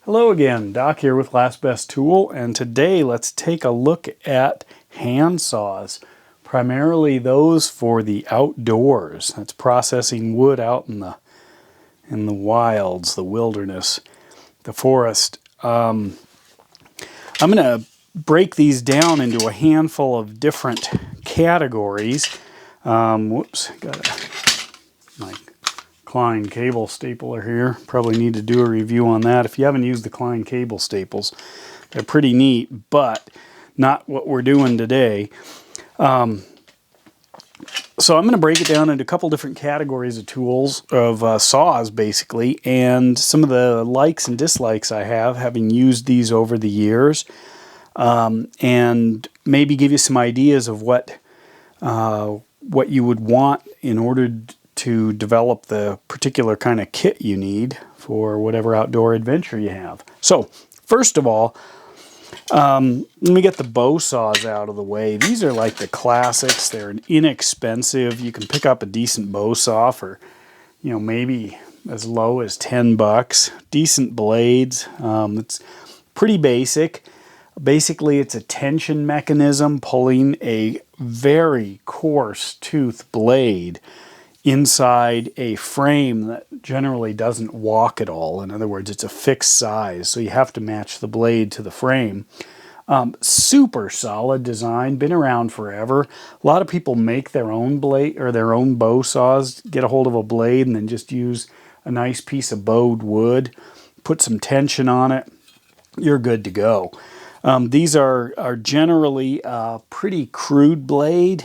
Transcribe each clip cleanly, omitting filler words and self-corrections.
Hello again, Doc here with Last Best Tool, and today let's take a look at hand saws, primarily those for the outdoors. That's processing wood out in the wilds, the wilderness, the forest. I'm going to break these down into a handful of different categories. Whoops, got my Klein cable stapler here. Probably need to do a review on that. If you haven't used the Klein cable staples, they're pretty neat, but not what we're doing today. So I'm going to break it down into a couple different categories of tools, of saws basically, and some of the likes and dislikes I have, having used these over the years, and maybe give you some ideas of what you would want in order to develop the particular kind of kit you need for whatever outdoor adventure you have. So, first of all, let me get the bow saws out of the way. These are like the classics. They're inexpensive. You can pick up a decent bow saw for, maybe as low as $10. Decent blades. It's pretty basic. Basically, it's a tension mechanism pulling a very coarse tooth blade inside a frame that generally doesn't walk at all. In other words, it's a fixed size, so you have to match the blade to the frame. Super solid design, been around forever. A lot of people make their own blade or their own bow saws, get a hold of a blade and then just use a nice piece of bowed wood, put some tension on it, you're good to go. These are generally a pretty crude blade.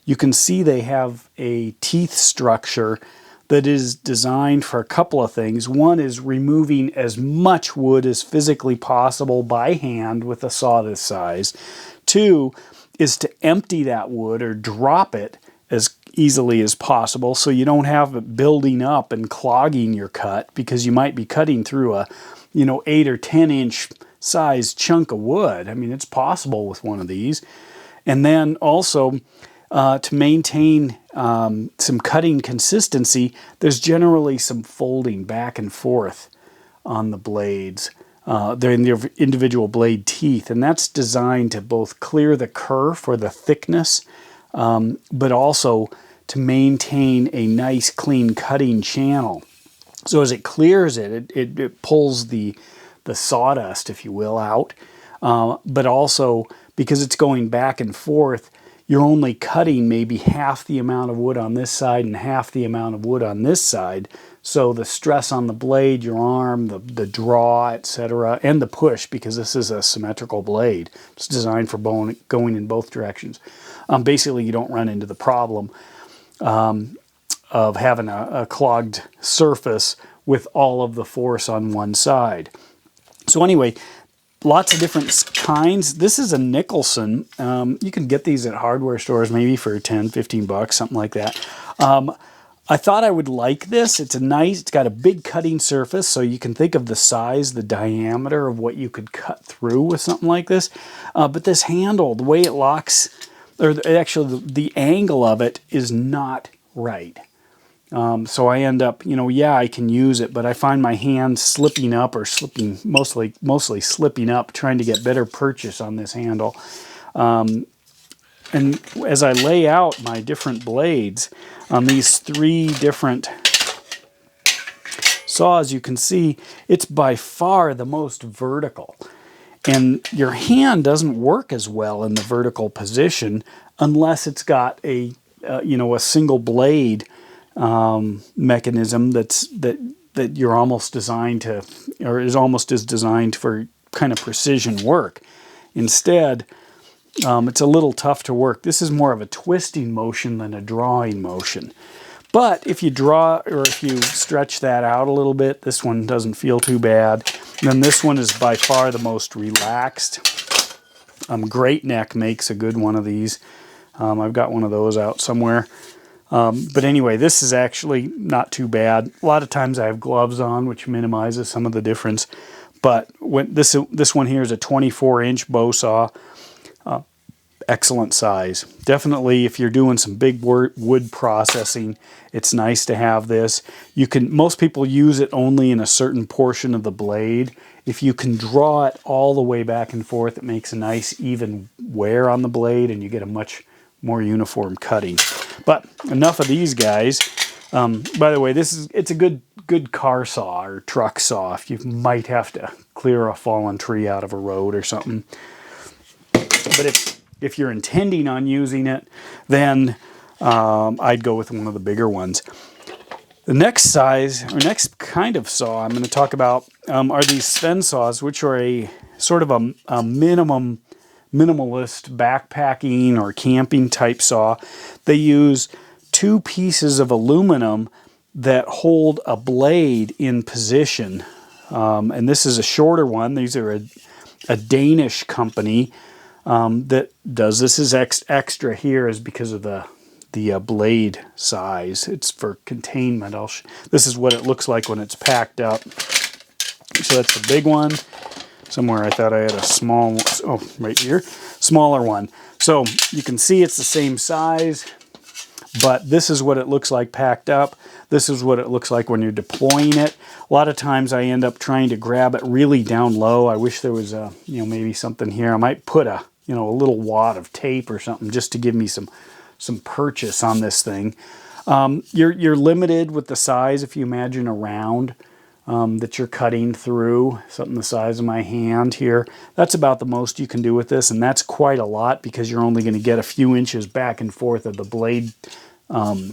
You can see they have a teeth structure that is designed for a couple of things. One is removing as much wood as physically possible by hand with a saw this size. Two is to empty that wood or drop it as easily as possible so you don't have it building up and clogging your cut, because you might be cutting through a 8 or 10 inch size chunk of wood. I mean, it's possible with one of these. And then also to maintain some cutting consistency, there's generally some folding back and forth on the blades. They're in their individual blade teeth, and that's designed to both clear the kerf or the thickness, but also to maintain a nice clean cutting channel. So as it clears it pulls the sawdust, if you will, out, but also because it's going back and forth, you're only cutting maybe half the amount of wood on this side and half the amount of wood on this side. So the stress on the blade, your arm, the draw, etc., and the push, because this is a symmetrical blade. It's designed for going in both directions. Basically, you don't run into the problem of having a clogged surface with all of the force on one side. So anyway, lots of different kinds. This is a Nicholson. You can get these at hardware stores maybe for 10, 15 bucks, something like that. I thought I would like this. It's got a big cutting surface, so you can think of the size, the diameter of what you could cut through with something like this. But this handle, the way it locks, or actually the angle of it is not right. So I end up, I can use it, but I find my hand slipping up or mostly slipping up, trying to get better purchase on this handle. And as I lay out my different blades on these 3 different saws, you can see it's by far the most vertical. And your hand doesn't work as well in the vertical position unless it's got a single blade mechanism that you're almost designed to, or is almost as designed for kind of precision work. Instead, it's a little tough to work. This is more of a twisting motion than a drawing motion. But if you draw, or if you stretch that out a little bit, this one doesn't feel too bad. And then this one is by far the most relaxed. Great Neck makes a good one of these. I've got one of those out somewhere. But anyway, this is actually not too bad. A lot of times I have gloves on, which minimizes some of the difference. But when this one here is a 24-inch bow saw. excellent size. Definitely, if you're doing some big wood processing, it's nice to have this. Most people use it only in a certain portion of the blade. If you can draw it all the way back and forth, it makes a nice even wear on the blade, and you get a much more uniform cutting. But enough of these guys. By the way, it's a good car saw or truck saw if you might have to clear a fallen tree out of a road or something. But if you're intending on using it, then I'd go with one of the bigger ones. The next size, or next kind of saw I'm going to talk about are these Sven-Saws, which are a sort of a minimalist backpacking or camping type saw. They use 2 pieces of aluminum that hold a blade in position. And this is a shorter one. These are a Danish company that does this. Is extra here is because of the blade size. It's for containment. This is what it looks like when it's packed up. So that's the big one. Somewhere I thought I had a small, oh, right here, smaller one. So you can see it's the same size, but this is what it looks like packed up. This is what it looks like when you're deploying it. A lot of times I end up trying to grab it really down low. I wish there was maybe something here. I might put a little wad of tape or something just to give me some purchase on this thing. You're limited with the size. If you imagine a round that you're cutting through, something the size of my hand here, that's about the most you can do with this, and that's quite a lot because you're only going to get a few inches back and forth of the blade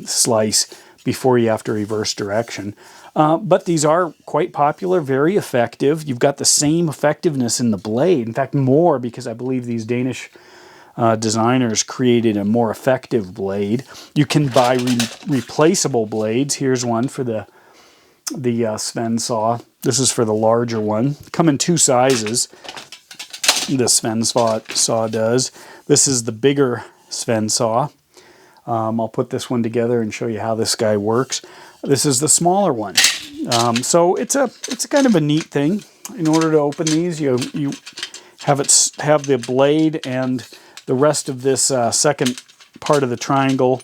slice before you have to reverse direction. But these are quite popular, very effective. You've got the same effectiveness in the blade, in fact more, because I believe these Danish designers created a more effective blade. You can buy replaceable blades. Here's one for the Sven-Saw. This is for the larger one. Come in 2 sizes. The Sven-Saw does. This is the bigger Sven-Saw. I'll put this one together and show you how this guy works. This is the smaller one. So it's a kind of a neat thing. In order to open these, you have the blade and the rest of this second part of the triangle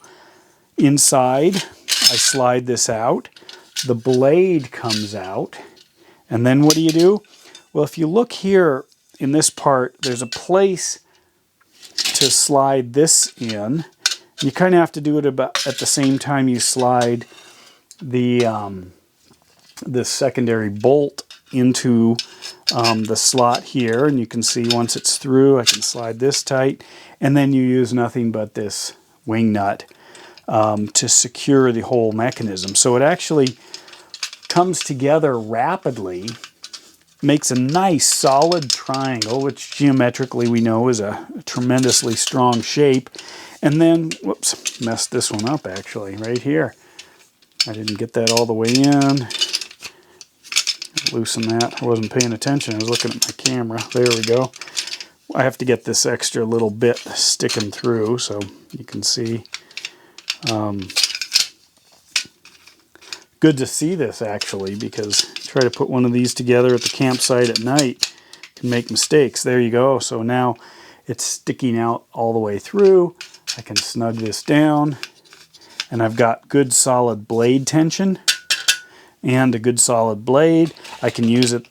inside. I slide this out. The blade comes out. And then what do? Well, if you look here in this part, there's a place to slide this in. You kind of have to do it about at the same time you slide the secondary bolt into the slot here, and you can see once it's through, I can slide this tight, and then you use nothing but this wing nut to secure the whole mechanism. So it actually comes together rapidly, makes a nice solid triangle, which geometrically we know is a tremendously strong shape. And then, whoops, messed this one up actually, right here. I didn't get that all the way in. Loosen that. I wasn't paying attention. I was looking at my camera. There we go. I have to get this extra little bit sticking through so you can see. Good to see this actually, because try to put one of these together at the campsite at night can make mistakes. There you go. So now it's sticking out all the way through. I can snug this down, and I've got good solid blade tension and a good solid blade. I can use it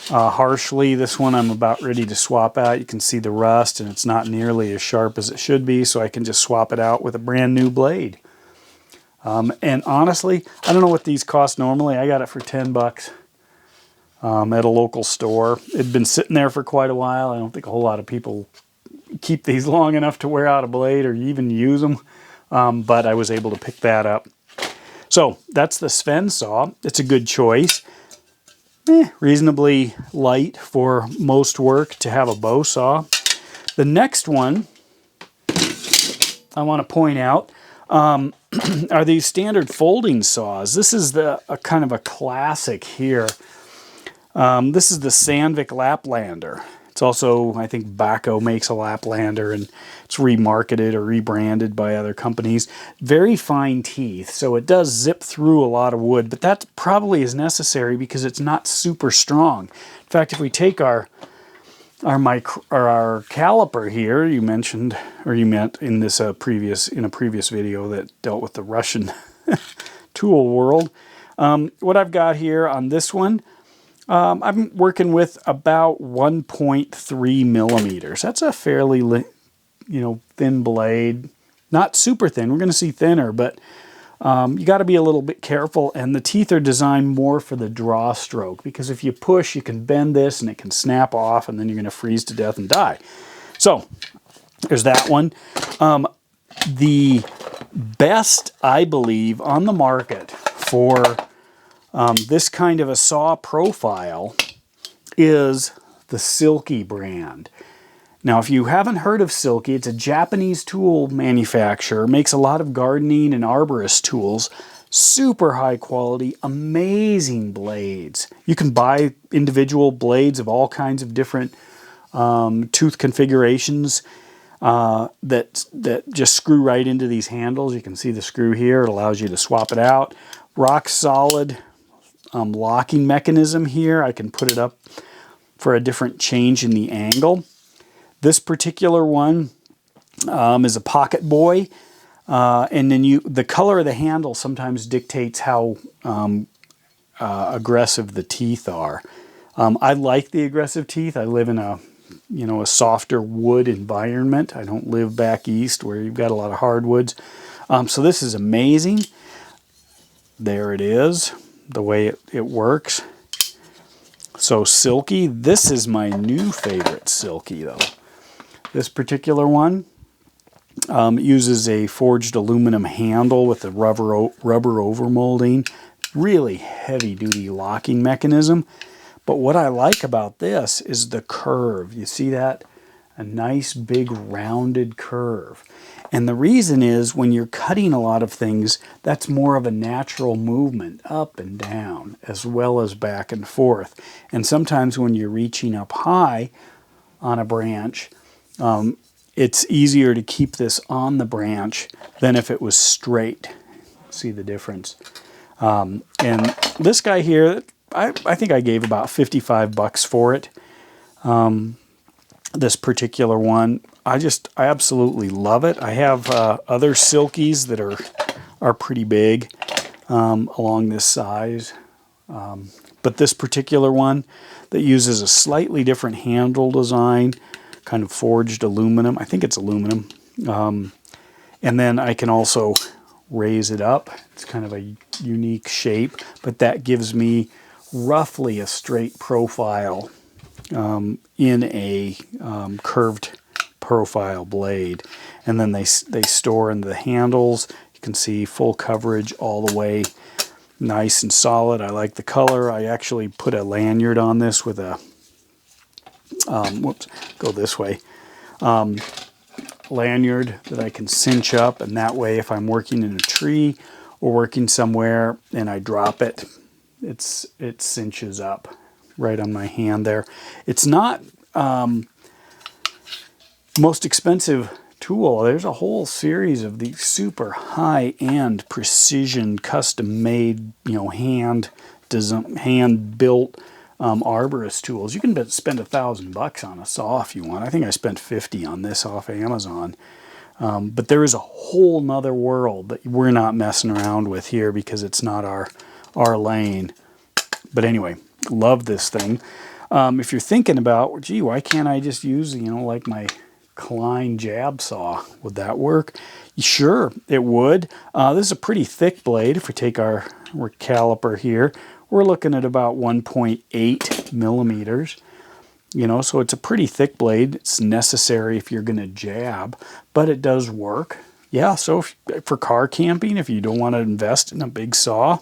harshly. This one I'm about ready to swap out. You can see the rust, and it's not nearly as sharp as it should be, so I can just swap it out with a brand new blade. And honestly, I don't know what these cost normally. I got it for 10 bucks at a local store. It'd been sitting there for quite a while. I don't think a whole lot of people keep these long enough to wear out a blade or even use them, but I was able to pick that up. So that's the Sven-Saw. It's a good choice. Reasonably light for most work to have a bow saw. The next one I want to point out are these standard folding saws. This is a kind of a classic here. This is the Sandvik Laplander. It's also, I think, Baco makes a Laplander, and it's remarketed or rebranded by other companies. Very fine teeth, so it does zip through a lot of wood, but that probably is necessary because it's not super strong. In fact, if we take our our caliper here, you mentioned, or you meant in this previous video that dealt with the Russian tool world. What I've got here on this one, I'm working with about 1.3 millimeters. That's a fairly, thin blade. Not super thin. We're going to see thinner, but you got to be a little bit careful. And the teeth are designed more for the draw stroke, because if you push, you can bend this and it can snap off, and then you're going to freeze to death and die. So there's that one. The best, I believe, on the market for this kind of a saw profile is the Silky brand. Now, if you haven't heard of Silky, it's a Japanese tool manufacturer, makes a lot of gardening and arborist tools, super high quality, amazing blades. You can buy individual blades of all kinds of different tooth configurations that just screw right into these handles. You can see the screw here. It allows you to swap it out. Rock solid locking mechanism here. I can put it up for a different change in the angle. This particular one is a pocket boy, and then the color of the handle sometimes dictates how aggressive the teeth are. I like the aggressive teeth. I live in a softer wood environment. I don't live back east where you've got a lot of hardwoods. So this is amazing. There it is, the way it works. So Silky, this is my new favorite Silky though. This particular one uses a forged aluminum handle with a rubber overmolding. Really heavy-duty locking mechanism. But what I like about this is the curve. You see that? A nice big rounded curve. And the reason is when you're cutting a lot of things, that's more of a natural movement up and down as well as back and forth. And sometimes when you're reaching up high on a branch, it's easier to keep this on the branch than if it was straight. See the difference? And this guy here, I think I gave about $55 for it. This particular one, I absolutely love it. I have other Silkies that are pretty big along this size. But this particular one that uses a slightly different handle design, kind of forged aluminum. I think it's aluminum. And then I can also raise it up. It's kind of a unique shape, but that gives me roughly a straight profile in a curved profile blade. And then they store in the handles. You can see full coverage all the way, nice and solid. I like the color. I actually put a lanyard on this with a go this way, lanyard that I can cinch up, and that way if I'm working in a tree or working somewhere and I drop it, it cinches up right on my hand there. It's not most expensive tool. There's a whole series of these super high-end precision custom-made, hand-built arborist tools. You can spend $1,000 on a saw if you want. I think I spent $50 on this off Amazon. But there is a whole nother world that we're not messing around with here because it's not our lane. But anyway, love this thing. If you're thinking about, gee, why can't I just use, like my Klein jab saw? Would that work? Sure, it would. This is a pretty thick blade. If we take our caliper here, we're looking at about 1.8 millimeters. So it's a pretty thick blade. It's necessary if you're going to jab, but it does work. Yeah, so for car camping, if you don't want to invest in a big saw,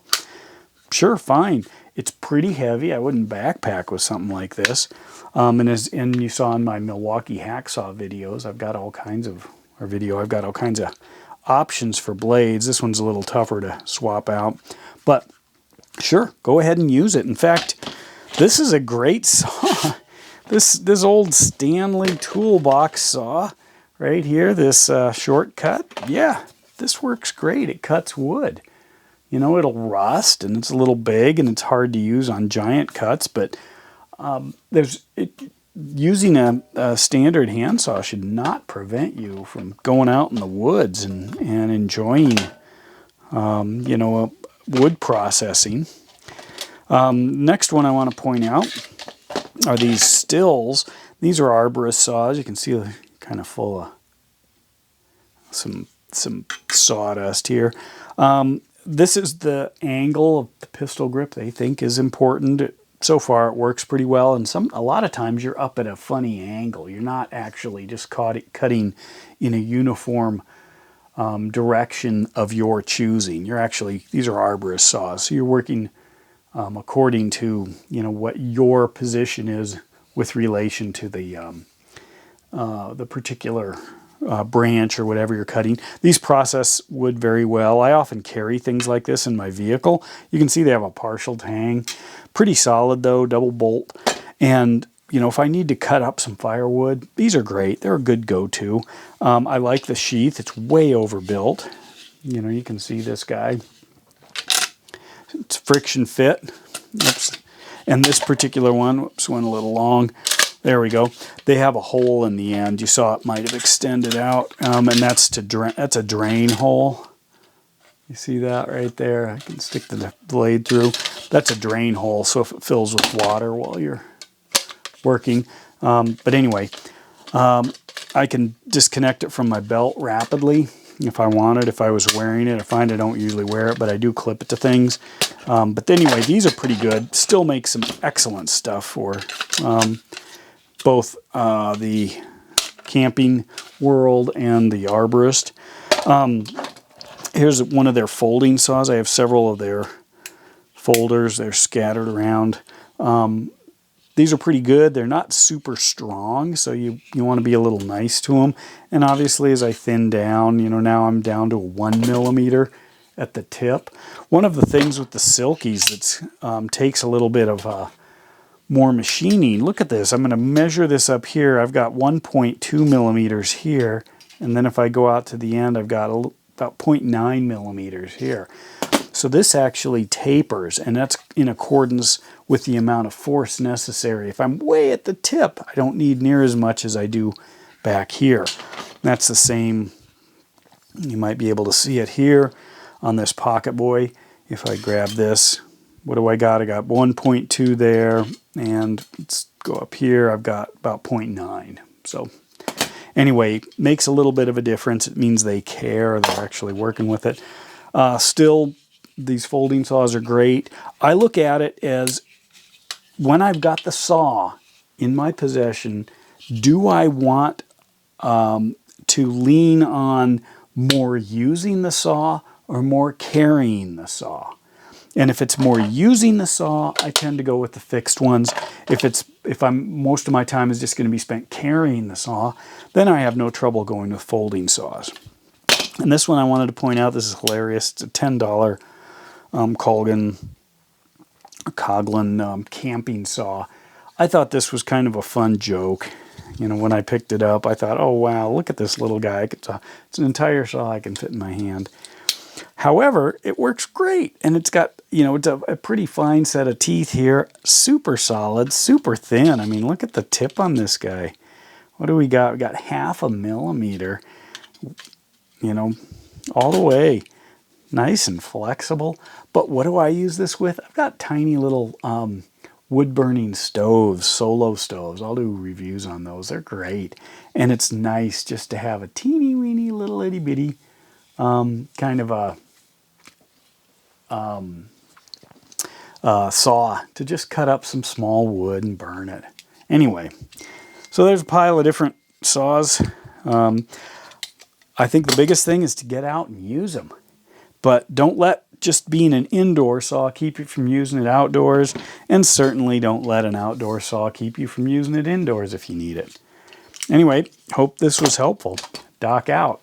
sure, fine. It's pretty heavy. I wouldn't backpack with something like this. And you saw in my Milwaukee hacksaw videos, I've got all kinds of options for blades. This one's a little tougher to swap out, but sure, go ahead and use it. In fact, this is a great saw. This old Stanley toolbox saw right here, this shortcut, yeah, this works great. It cuts wood. It'll rust, and it's a little big, and it's hard to use on giant cuts, but using a standard handsaw should not prevent you from going out in the woods and enjoying, you know, wood processing. Next one I want to point out are these Stihls. These are arborist saws. You can see they're kind of full of some sawdust here. This is the angle of the pistol grip they think is important. So far it works pretty well, and a lot of times you're up at a funny angle. You're not actually just cutting in a uniform direction of your choosing. You're actually, these are arborist saws, so you're working according to, you know, what your position is with relation to the particular branch or whatever you're cutting. These process wood very well. I often carry things like this in my vehicle. You can see they have a partial tang. Pretty solid though, double bolt. And you know, if I need to cut up some firewood, these are great. They're a good go-to. I like the sheath. It's way overbuilt. You know, you can see this guy. It's friction fit. Oops. And this particular one, whoops, went a little long. There we go. They have a hole in the end. You saw it might have extended out, and that's a drain hole. You see that right there? I can stick the blade through. That's a drain hole, so if it fills with water while you're working. But anyway, I can disconnect it from my belt rapidly if I wanted, if I was wearing it. I find I don't usually wear it, but I do clip it to things. But anyway, these are pretty good. Still make some excellent stuff for both the camping world and the arborist. Here's one of their folding saws. I have several of their folders. They're scattered around. These are pretty good. They're not super strong, so you want to be a little nice to them. And obviously, as I thin down, you know, now I'm down to a 1 millimeter at the tip. One of the things with the Silkies that takes a little bit of more machining. Look at this. I'm going to measure this up here. I've got 1.2 millimeters here, and then if I go out to the end, I've got about 0.9 millimeters here. So this actually tapers, and that's in accordance with the amount of force necessary. If I'm way at the tip, I don't need near as much as I do back here. That's the same. You might be able to see it here on this Pocket Boy. If I grab this, what do I got? I got 1.2 there, and let's go up here. I've got about 0.9. So anyway, makes a little bit of a difference. It means they care. They're actually working with it. Still, these folding saws are great. I look at it as, when I've got the saw in my possession, do I want to lean on more using the saw or more carrying the saw? And if it's more using the saw, I tend to go with the fixed ones. If most of my time is just going to be spent carrying the saw, then I have no trouble going with folding saws. And this one I wanted to point out, this is hilarious. It's a $10 Coghlan camping saw. I thought this was kind of a fun joke. You know, when I picked it up, I thought, oh wow, look at this little guy. It's an entire saw I can fit in my hand. However, it works great, and it's got, you know, it's a pretty fine set of teeth here. Super solid, super thin. I mean, look at the tip on this guy. What do we got? We got 0.5 millimeter, you know, all the way. Nice and flexible. But what do I use this with? I've got tiny little wood-burning stoves, solo stoves. I'll do reviews on those. They're great. And it's nice just to have a teeny-weeny little itty-bitty kind of a saw to just cut up some small wood and burn it. Anyway, so there's a pile of different saws. I think the biggest thing is to get out and use them. But don't let just being an indoor saw keep you from using it outdoors, and certainly don't let an outdoor saw keep you from using it indoors if you need it. Anyway, hope this was helpful. Doc out.